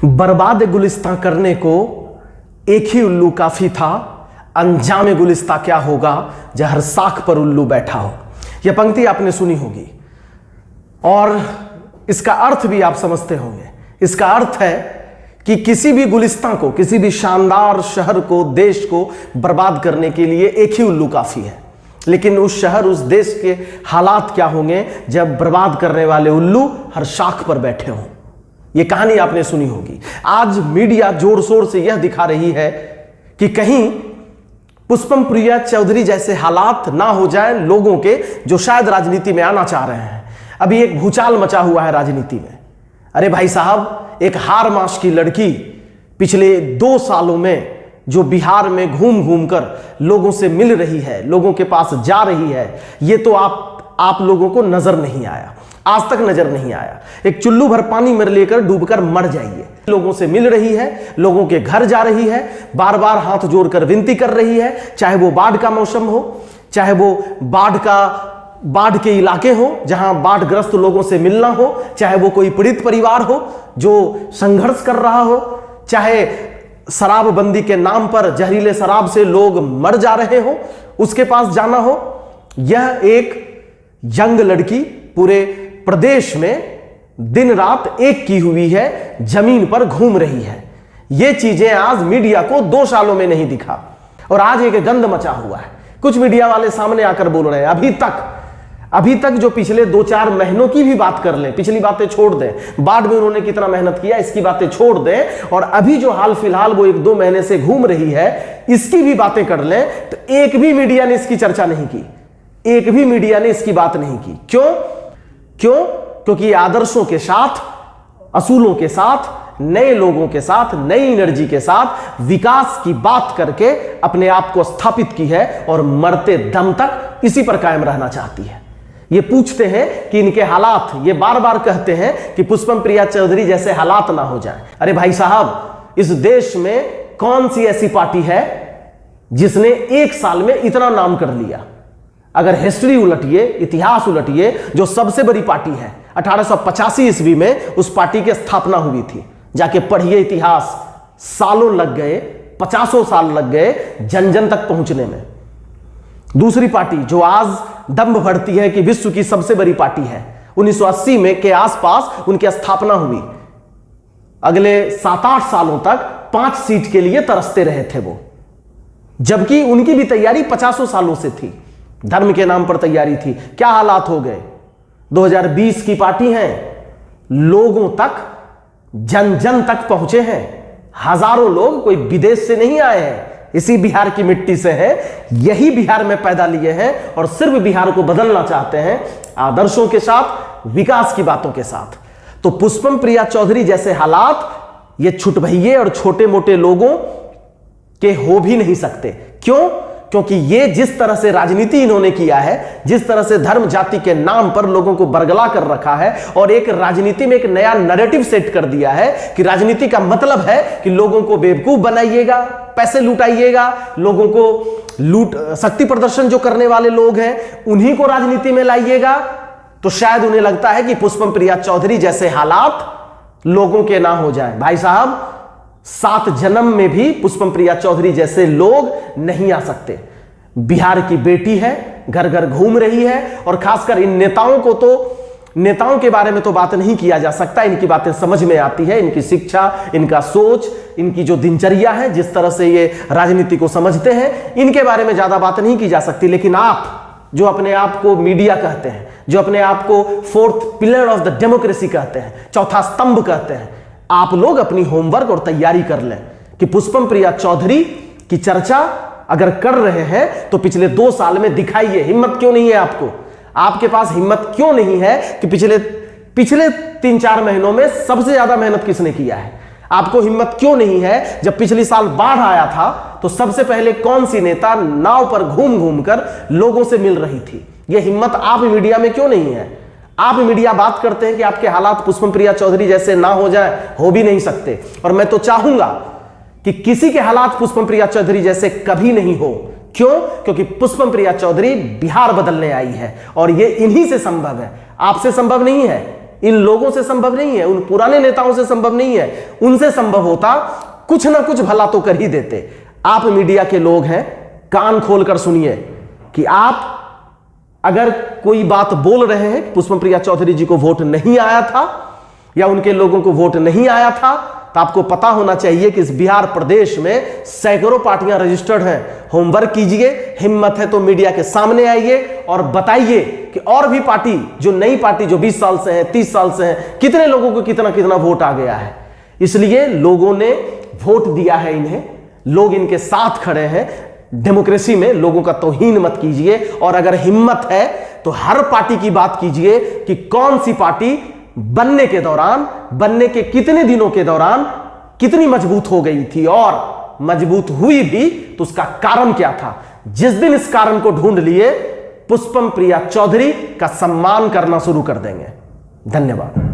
बर्बाद गुलिस्तां करने को एक ही उल्लू काफी था, अंजाम गुलिस्तां क्या होगा जब हर साख पर उल्लू बैठा हो। यह पंक्ति आपने सुनी होगी और इसका अर्थ भी आप समझते होंगे। इसका अर्थ है कि किसी भी गुलिस्तां को, किसी भी शानदार शहर को, देश को बर्बाद करने के लिए एक ही उल्लू काफी है। लेकिन उस शहर, उस देश के हालात क्या होंगे जब बर्बाद करने वाले उल्लू हर शाख पर बैठे हों। यह कहानी आपने सुनी होगी। आज मीडिया जोर शोर से यह दिखा रही है कि कहीं पुष्पम प्रिया चौधरी जैसे हालात ना हो जाए लोगों के, जो शायद राजनीति में आना चाह रहे हैं। अभी एक भूचाल मचा हुआ है राजनीति में। अरे भाई साहब, एक हार मास की लड़की पिछले 2 सालों में जो बिहार में घूम घूम कर लोगों से मिल रही है, लोगों के पास जा रही है, ये तो आप लोगों को नजर नहीं आया, आज तक नजर नहीं आया। एक चुल्लू भर पानी में लेकर डूबकर मर जाइए। लोगों से मिल रही है, लोगों के घर जा रही है, बार बार हाथ जोड़कर विनती कर रही है, चाहे वो बाढ़ का मौसम हो, चाहे वो बाढ़ के इलाके हो जहां बाढ़ग्रस्त लोगों से मिलना हो, चाहे वो कोई पीड़ित परिवार हो जो संघर्ष कर रहा हो, चाहे शराबबंदी के नाम पर जहरीले शराब से लोग मर जा रहे हो, उसके पास जाना हो। यह एक यंग लड़की पूरे प्रदेश में दिन रात एक की हुई है, जमीन पर घूम रही है। ये चीजें आज मीडिया को 2 सालों में नहीं दिखा और आज एक गंद मचा हुआ है। कुछ मीडिया वाले सामने आकर बोल रहे हैं, अभी तक जो पिछले 2-4 महीनों की भी बात कर लें, पिछली बातें छोड़ दें, बाढ़ में उन्होंने कितना मेहनत किया इसकी बातें छोड़ दें, और अभी जो हाल फिलहाल वो 1-2 महीने से घूम रही है इसकी भी बातें कर लें, तो एक भी मीडिया ने इसकी चर्चा नहीं की, एक भी मीडिया ने इसकी बात नहीं की। क्यों? क्योंकि आदर्शों के साथ, असूलों के साथ, नए लोगों के साथ, नई एनर्जी के साथ विकास की बात करके अपने आप को स्थापित की है और मरते दम तक इसी पर कायम रहना चाहती है। ये पूछते हैं कि इनके हालात, ये बार बार कहते हैं कि पुष्पम प्रिया चौधरी जैसे हालात ना हो जाए। अरे भाई साहब, इस देश में कौन सी ऐसी पार्टी है जिसने 1 साल में इतना नाम कर लिया? अगर हिस्ट्री उलटिए, इतिहास उलटिए, जो सबसे बड़ी पार्टी है 1885 ईस्वी में उस पार्टी की स्थापना हुई थी। जाके पढ़िए इतिहास, सालों लग गए, 50 साल लग गए जन जन तक पहुंचने में। दूसरी पार्टी जो आज दंभ भरती है कि विश्व की सबसे बड़ी पार्टी है, 1980 में के आसपास उनकी स्थापना हुई। अगले 7-8 सालों तक 5 सीट के लिए तरसते रहे थे वो, जबकि उनकी भी तैयारी 50 सालों से थी, धर्म के नाम पर तैयारी थी। क्या हालात हो गए? 2020 की पार्टी है, लोगों तक, जन जन तक पहुंचे हैं। हजारों लोग कोई विदेश से नहीं आए हैं, इसी बिहार की मिट्टी से है, यही बिहार में पैदा लिए हैं और सिर्फ बिहार को बदलना चाहते हैं आदर्शों के साथ, विकास की बातों के साथ। तो पुष्पम प्रिया चौधरी जैसे हालात ये छुटभइये और छोटे मोटे लोगों के हो भी नहीं सकते। क्यों? क्योंकि ये जिस तरह से राजनीति इन्होंने किया है, जिस तरह से धर्म जाति के नाम पर लोगों को बरगला कर रखा है और एक राजनीति में एक नया नैरेटिव सेट कर दिया है कि राजनीति का मतलब है कि लोगों को बेवकूफ बनाइएगा, पैसे लुटाइएगा, लोगों को शक्ति प्रदर्शन जो करने वाले लोग हैं उन्हीं को राजनीति में लाइएगा। तो शायद उन्हें लगता है कि पुष्पम प्रिया चौधरी जैसे हालात लोगों के ना हो जाए। भाई साहब, 7 जन्म में भी पुष्पम प्रिया चौधरी जैसे लोग नहीं आ सकते। बिहार की बेटी है, घर घर घूम रही है, और खासकर इन नेताओं के बारे में तो बात नहीं किया जा सकता। इनकी बातें समझ में आती है, इनकी शिक्षा, इनका सोच, इनकी जो दिनचर्या है, जिस तरह से ये राजनीति को समझते हैं, इनके बारे में ज्यादा बात नहीं की जा सकती। लेकिन आप जो अपने आप को मीडिया कहते हैं, जो अपने आप को 4th pillar of the democracy कहते हैं, चौथा स्तंभ कहते हैं, आप लोग अपनी होमवर्क और तैयारी कर लें कि पुष्पम प्रिया चौधरी की चर्चा अगर कर रहे हैं तो पिछले 2 साल में दिखाइए। हिम्मत क्यों नहीं है आपको? आपके पास हिम्मत क्यों नहीं है कि पिछले 3-4 महीनों में सबसे ज्यादा मेहनत किसने किया है? आपको हिम्मत क्यों नहीं है? जब पिछली साल बाढ़ आया था तो सबसे पहले कौन सी नेता नाव पर घूम घूम कर लोगों से मिल रही थी? यह हिम्मत आप मीडिया में क्यों नहीं है? आप मीडिया बात करते हैं कि आपके हालात पुष्पम प्रिया चौधरी जैसे ना हो जाए, हो भी नहीं सकते। और मैं तो चाहूंगा कि किसी के हालात पुष्पम प्रिया चौधरी जैसे कभी नहीं हो। क्यों? क्योंकि पुष्पम प्रिया चौधरी बिहार बदलने आई है और यह इन्हीं से संभव है, आपसे संभव नहीं है। इन लोगों से संभव नहीं है, उन पुराने नेताओं से संभव नहीं है। उनसे संभव होता, कुछ ना कुछ भला तो कर ही देते। आप मीडिया के लोग हैं, कान खोलकर सुनिए कि आप अगर कोई बात बोल रहे हैं, पुष्पम चौधरी जी को वोट नहीं आया था या उनके लोगों को वोट नहीं आया था, तो आपको पता होना चाहिए कि इस बिहार प्रदेश में सैकड़ों पार्टियां रजिस्टर्ड हैं। होमवर्क कीजिए, हिम्मत है तो मीडिया के सामने आइए और बताइए कि और भी पार्टी, जो नई पार्टी जो 20 साल से है, 30 साल से है, कितने लोगों को कितना कितना वोट आ गया है। इसलिए लोगों ने वोट दिया है इन्हें, लोग इनके साथ खड़े हैं। डेमोक्रेसी में लोगों का तौहीन मत कीजिए, और अगर हिम्मत है तो हर पार्टी की बात कीजिए कि कौन सी पार्टी बनने के दौरान, बनने के कितने दिनों के दौरान कितनी मजबूत हो गई थी, और मजबूत हुई भी तो उसका कारण क्या था। जिस दिन इस कारण को ढूंढ लिए, पुष्पम प्रिया चौधरी का सम्मान करना शुरू कर देंगे। धन्यवाद।